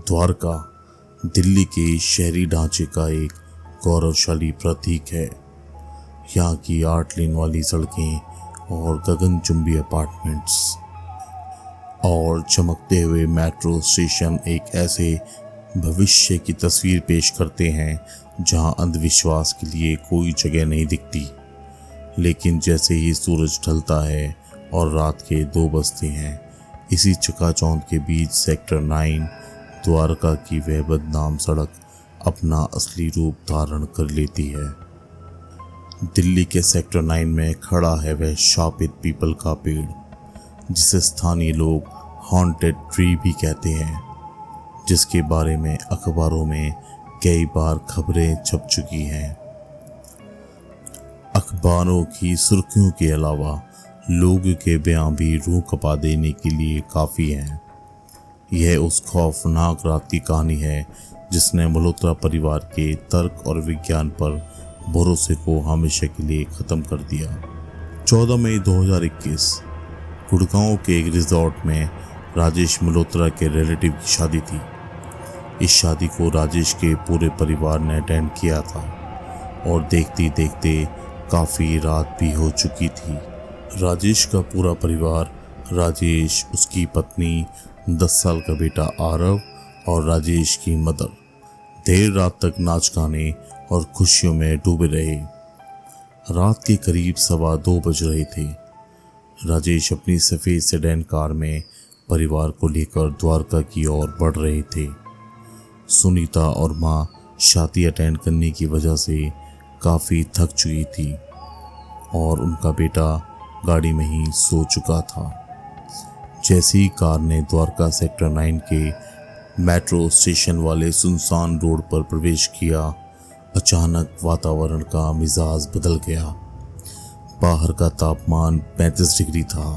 द्वारका दिल्ली के शहरी ढांचे का एक गौरवशाली प्रतीक है। यहाँ की 8 लेन वाली सड़कें और गगनचुंबी अपार्टमेंट्स और चमकते हुए मेट्रो स्टेशन एक ऐसे भविष्य की तस्वीर पेश करते हैं जहाँ अंधविश्वास के लिए कोई जगह नहीं दिखती। लेकिन जैसे ही सूरज ढलता है और रात के 2 बजते हैं, इसी चकाचौंध के बीच सेक्टर 9 द्वारका की वह बदनाम सड़क अपना असली रूप धारण कर लेती है। दिल्ली के सेक्टर 9 में खड़ा है वह शापित पीपल का पेड़, जिसे स्थानीय लोग हॉन्टेड ट्री भी कहते हैं, जिसके बारे में अखबारों में कई बार खबरें छप चुकी हैं। अखबारों की सुर्खियों के अलावा लोगों के बयान भी रूह कपा देने के लिए काफ़ी हैं। यह उस खौफनाक रात की कहानी है जिसने मल्होत्रा परिवार के तर्क और विज्ञान पर भरोसे को हमेशा के लिए ख़त्म कर दिया। 14 मई 2021 गुड़गांव के एक रिजॉर्ट में राजेश मल्होत्रा के रिलेटिव की शादी थी। इस शादी को राजेश के पूरे परिवार ने अटेंड किया था और देखते देखते काफ़ी रात भी हो चुकी थी। राजेश का पूरा परिवार, राजेश, उसकी पत्नी, 10 साल का बेटा आरव और राजेश की मदर देर रात तक नाच गाने और खुशियों में डूबे रहे। रात के करीब 2:15 बज रहे थे। राजेश अपनी सफ़ेद सेडान कार में परिवार को लेकर द्वारका की ओर बढ़ रहे थे। सुनीता और माँ शादी अटेंड करने की वजह से काफ़ी थक चुकी थी और उनका बेटा गाड़ी में ही सो चुका था। जैसे ही कार ने द्वारका सेक्टर 9 के मेट्रो स्टेशन वाले सुनसान रोड पर प्रवेश किया, अचानक वातावरण का मिजाज बदल गया। बाहर का तापमान 35 डिग्री था,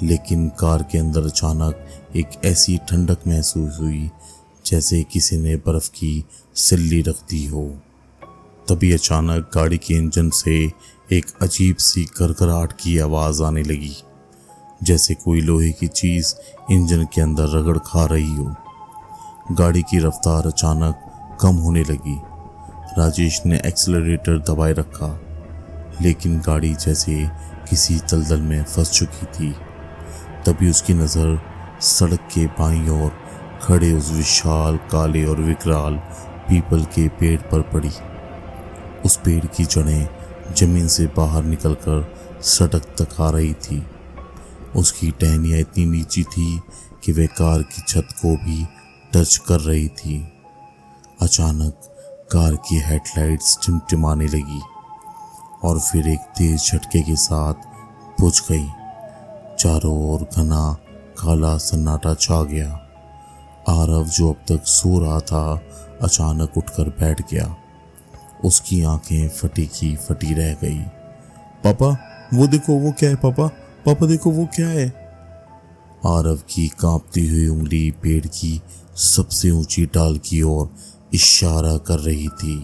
लेकिन कार के अंदर अचानक एक ऐसी ठंडक महसूस हुई जैसे किसी ने बर्फ़ की सिल्ली रख दी हो। तभी अचानक गाड़ी के इंजन से एक अजीब सी करकराहट की आवाज़ आने लगी, जैसे कोई लोहे की चीज़ इंजन के अंदर रगड़ खा रही हो। गाड़ी की रफ्तार अचानक कम होने लगी। राजेश ने एक्सेलरेटर दबाए रखा, लेकिन गाड़ी जैसे किसी दलदल में फंस चुकी थी। तभी उसकी नज़र सड़क के बाईं ओर खड़े उस विशाल काले और विकराल पीपल के पेड़ पर पड़ी। उस पेड़ की जड़ें जमीन से बाहर निकलकर सड़क तक आ रही थी। उसकी टहनियाँ इतनी नीची थी कि वह कार की छत को भी टच कर रही थी। अचानक कार की हेडलाइट्स टिमटिमाने लगी और फिर एक तेज झटके के साथ बुझ गई। चारों ओर घना काला सन्नाटा छा गया। आरव, जो अब तक सो रहा था, अचानक उठकर बैठ गया। उसकी आंखें फटी की फटी रह गई। पापा, वो देखो, वो क्या है? पापा, पापा देखो, वो क्या है? आरव की कांपती हुई उंगली पेड़ की सबसे ऊंची डाल की ओर इशारा कर रही थी।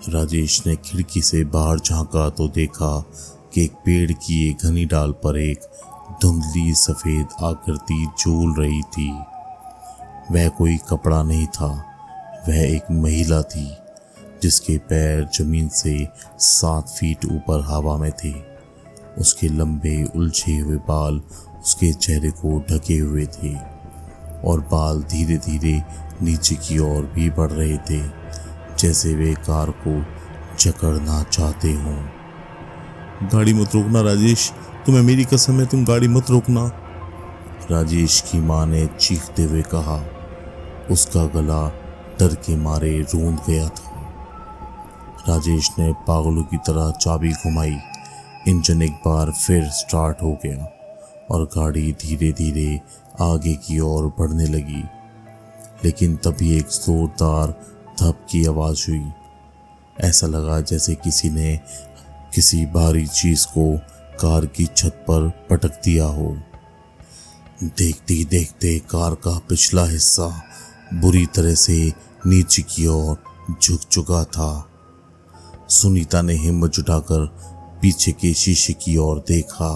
राजेश ने खिड़की से बाहर झांका तो देखा कि एक पेड़ की एक घनी डाल पर एक धुंधली सफ़ेद आकृति झूल रही थी। वह कोई कपड़ा नहीं था, वह एक महिला थी जिसके पैर जमीन से 7 फीट ऊपर हवा में थे। उसके लंबे उलझे हुए बाल उसके चेहरे को ढके हुए थे और बाल धीरे धीरे नीचे की ओर भी बढ़ रहे थे, जैसे वे कार को जकड़ना चाहते हों। गाड़ी मत रोकना राजेश, तुम्हें मेरी कसम है, तुम गाड़ी मत रोकना, राजेश की माँ ने चीखते हुए कहा। उसका गला डर के मारे रूंध गया था। राजेश ने पागलों की तरह चाबी घुमाई। इंजन एक बार फिर स्टार्ट हो गया और गाड़ी धीरे धीरे आगे की ओर बढ़ने लगी। लेकिन तभी एक जोरदार धप की आवाज़ हुई। ऐसा लगा जैसे किसी ने किसी भारी चीज़ को कार की छत पर पटक दिया हो। देखते देखते कार का पिछला हिस्सा बुरी तरह से नीचे की ओर झुक चुका था। सुनीता ने हिम्मत जुटाकर पीछे के शीशे की ओर देखा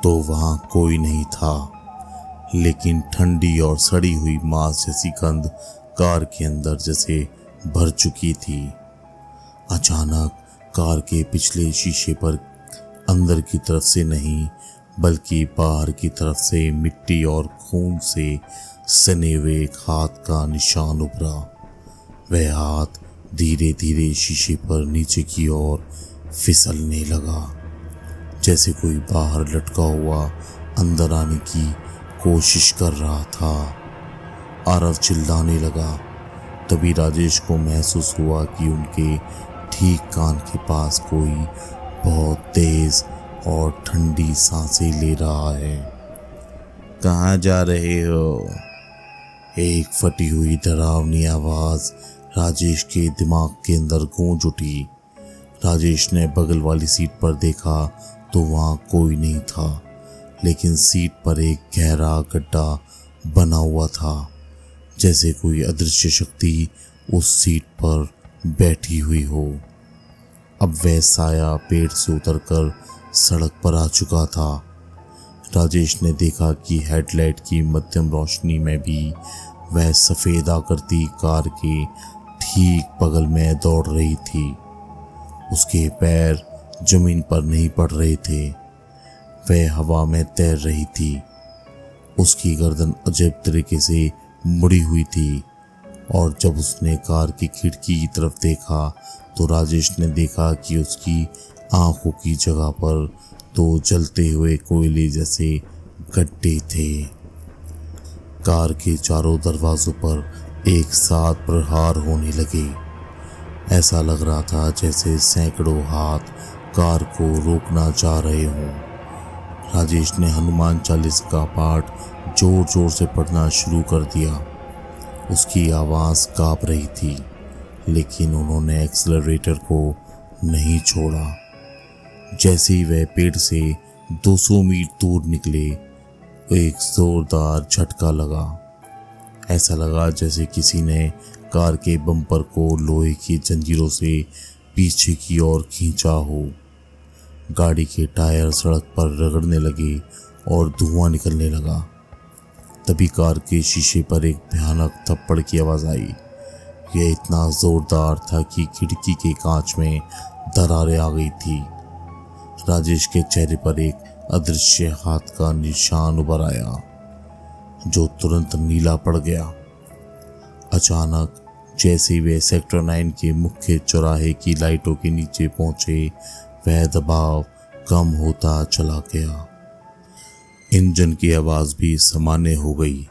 तो वहां कोई नहीं था, लेकिन ठंडी और सड़ी हुई मांस जैसी गंध कार के अंदर जैसे भर चुकी थी। अचानक कार के पिछले शीशे पर अंदर की तरफ से नहीं बल्कि बाहर की तरफ से मिट्टी और खून से सने हुए एक हाथ का निशान उभरा। वह हाथ धीरे धीरे शीशे पर नीचे की ओर फिसलने लगा, जैसे कोई बाहर लटका हुआ अंदर आने की कोशिश कर रहा था। आरव चिल्लाने लगा। तभी राजेश को महसूस हुआ कि उनके ठीक कान के पास कोई बहुत तेज और ठंडी सांसें ले रहा है। कहाँ जा रहे हो? एक फटी हुई डरावनी आवाज राजेश के दिमाग के अंदर गूंज उठी। राजेश ने बगल वाली सीट पर देखा तो वहां कोई नहीं था, लेकिन सीट पर एक गहरा गड्ढा बना हुआ था, जैसे कोई अदृश्य शक्ति उस सीट पर बैठी हुई हो। अब वह साया पेड़ से उतरकर सड़क पर आ चुका था। राजेश ने देखा कि हेडलाइट की मध्यम रोशनी में भी वह सफ़ेद आकृति कार के ठीक बगल में दौड़ रही थी। उसके पैर जमीन पर नहीं पड़ रहे थे, वह हवा में तैर रही थी। उसकी गर्दन अजीब तरीके से मुड़ी हुई थी और जब उसने कार की खिड़की की तरफ देखा तो राजेश ने देखा कि उसकी आंखों की जगह पर दो जलते हुए कोयले जैसे गड्ढे थे। कार के चारों दरवाजों पर एक साथ प्रहार होने लगे। ऐसा लग रहा था जैसे सैकड़ों हाथ कार को रोकना चाह रहे हों। राजेश ने हनुमान चालीसा का पाठ जोर जोर से पढ़ना शुरू कर दिया। उसकी आवाज़ काँप रही थी, लेकिन उन्होंने एक्सेलरेटर को नहीं छोड़ा। जैसे ही वह पेड़ से 200 मीटर दूर निकले, एक जोरदार झटका लगा। ऐसा लगा जैसे किसी ने कार के बम्पर को लोहे की जंजीरों से पीछे की ओर खींचा हो। गाड़ी के टायर सड़क पर रगड़ने लगे और धुआं निकलने लगा। तभी कार के शीशे पर एक भयानक थप्पड़ की आवाज़ आई। यह इतना जोरदार था कि खिड़की के कांच में दरारें आ गई थी। राजेश के चेहरे पर एक अदृश्य हाथ का निशान उभर आया, जो तुरंत नीला पड़ गया। अचानक जैसे वे सेक्टर 9 के मुख्य चौराहे की लाइटों के नीचे पहुंचे, वह दबाव कम होता चला गया। इंजन की आवाज़ भी सामान्य हो गई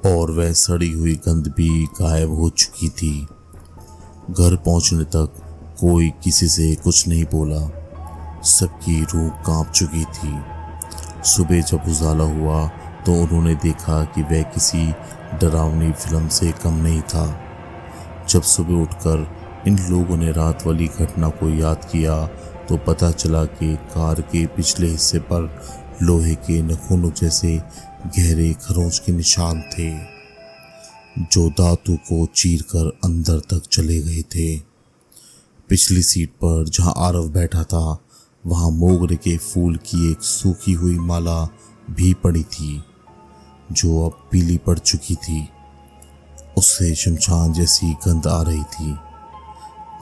और वह सड़ी हुई गंध भी गायब हो चुकी थी। घर पहुंचने तक कोई किसी से कुछ नहीं बोला। सबकी रूह कांप चुकी थी। सुबह जब उजाला हुआ तो उन्होंने देखा कि वह किसी डरावनी फिल्म से कम नहीं था। जब सुबह उठकर इन लोगों ने रात वाली घटना को याद किया तो पता चला कि कार के पिछले हिस्से पर लोहे के नखूनों जैसे गहरे खरोंच के निशान थे, जो धातु को चीरकर अंदर तक चले गए थे। पिछली सीट पर जहां आरव बैठा था, वहां मोगरे के फूल की एक सूखी हुई माला भी पड़ी थी, जो अब पीली पड़ चुकी थी। उससे शमशान जैसी गंध आ रही थी।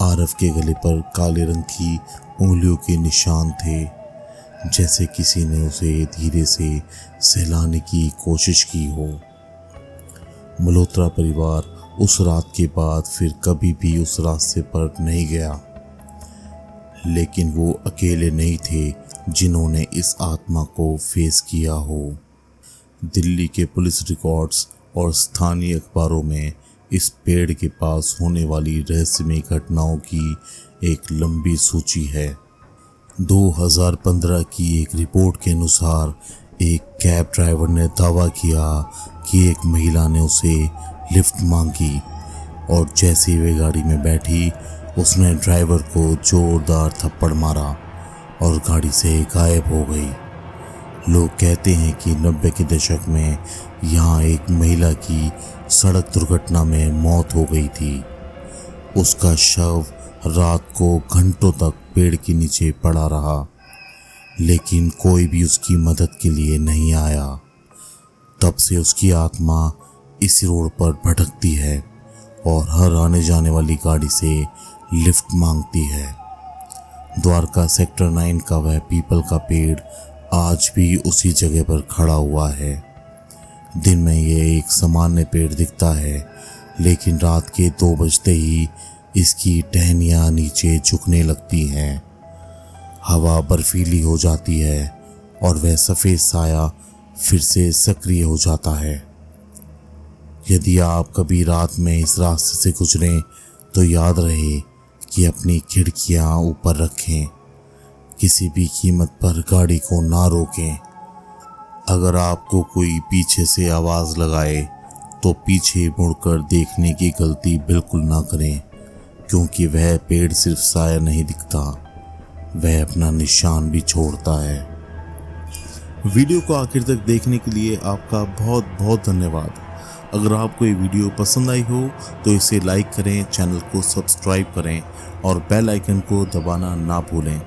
आरव के गले पर काले रंग की उंगलियों के निशान थे, जैसे किसी ने उसे धीरे से सहलाने की कोशिश की हो। मल्होत्रा परिवार उस रात के बाद फिर कभी भी उस रास्ते पर नहीं गया, लेकिन वो अकेले नहीं थे जिन्होंने इस आत्मा को फेस किया हो। दिल्ली के पुलिस रिकॉर्ड्स और स्थानीय अखबारों में इस पेड़ के पास होने वाली रहस्यमय घटनाओं की एक लंबी सूची है। 2015 की एक रिपोर्ट के अनुसार एक कैब ड्राइवर ने दावा किया कि एक महिला ने उसे लिफ्ट मांगी और जैसे ही वे गाड़ी में बैठी, उसने ड्राइवर को जोरदार थप्पड़ मारा और गाड़ी से गायब हो गई। लोग कहते हैं कि 90 के दशक में यहाँ एक महिला की सड़क दुर्घटना में मौत हो गई थी। उसका शव रात को घंटों तक पेड़ के नीचे पड़ा रहा, लेकिन कोई भी उसकी मदद के लिए नहीं आया। तब से उसकी आत्मा इस रोड पर भटकती है और हर आने जाने वाली गाड़ी से लिफ्ट मांगती है। द्वारका सेक्टर 9 का वह पीपल का पेड़ आज भी उसी जगह पर खड़ा हुआ है। दिन में ये एक सामान्य पेड़ दिखता है, लेकिन रात के 2 बजते ही इसकी टहनियाँ नीचे झुकने लगती हैं। हवा बर्फीली हो जाती है और वह सफ़ेद साया फिर से सक्रिय हो जाता है। यदि आप कभी रात में इस रास्ते से गुजरें तो याद रहे कि अपनी खिड़कियां ऊपर रखें। किसी भी कीमत पर गाड़ी को ना रोकें। अगर आपको कोई पीछे से आवाज़ लगाए तो पीछे मुड़कर देखने की गलती बिल्कुल ना करें, क्योंकि वह पेड़ सिर्फ साया नहीं दिखता, वह अपना निशान भी छोड़ता है। वीडियो को आखिर तक देखने के लिए आपका बहुत बहुत धन्यवाद। अगर आपको ये वीडियो पसंद आई हो तो इसे लाइक करें, चैनल को सब्सक्राइब करें और बेल आइकन को दबाना ना भूलें,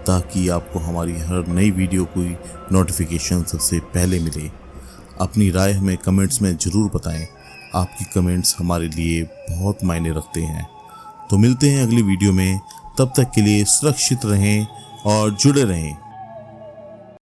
ताकि आपको हमारी हर नई वीडियो की नोटिफिकेशन सबसे पहले मिले। अपनी राय हमें कमेंट्स में ज़रूर बताएं। आपकी कमेंट्स हमारे लिए बहुत मायने रखते हैं। तो मिलते हैं अगली वीडियो में, तब तक के लिए सुरक्षित रहें और जुड़े रहें।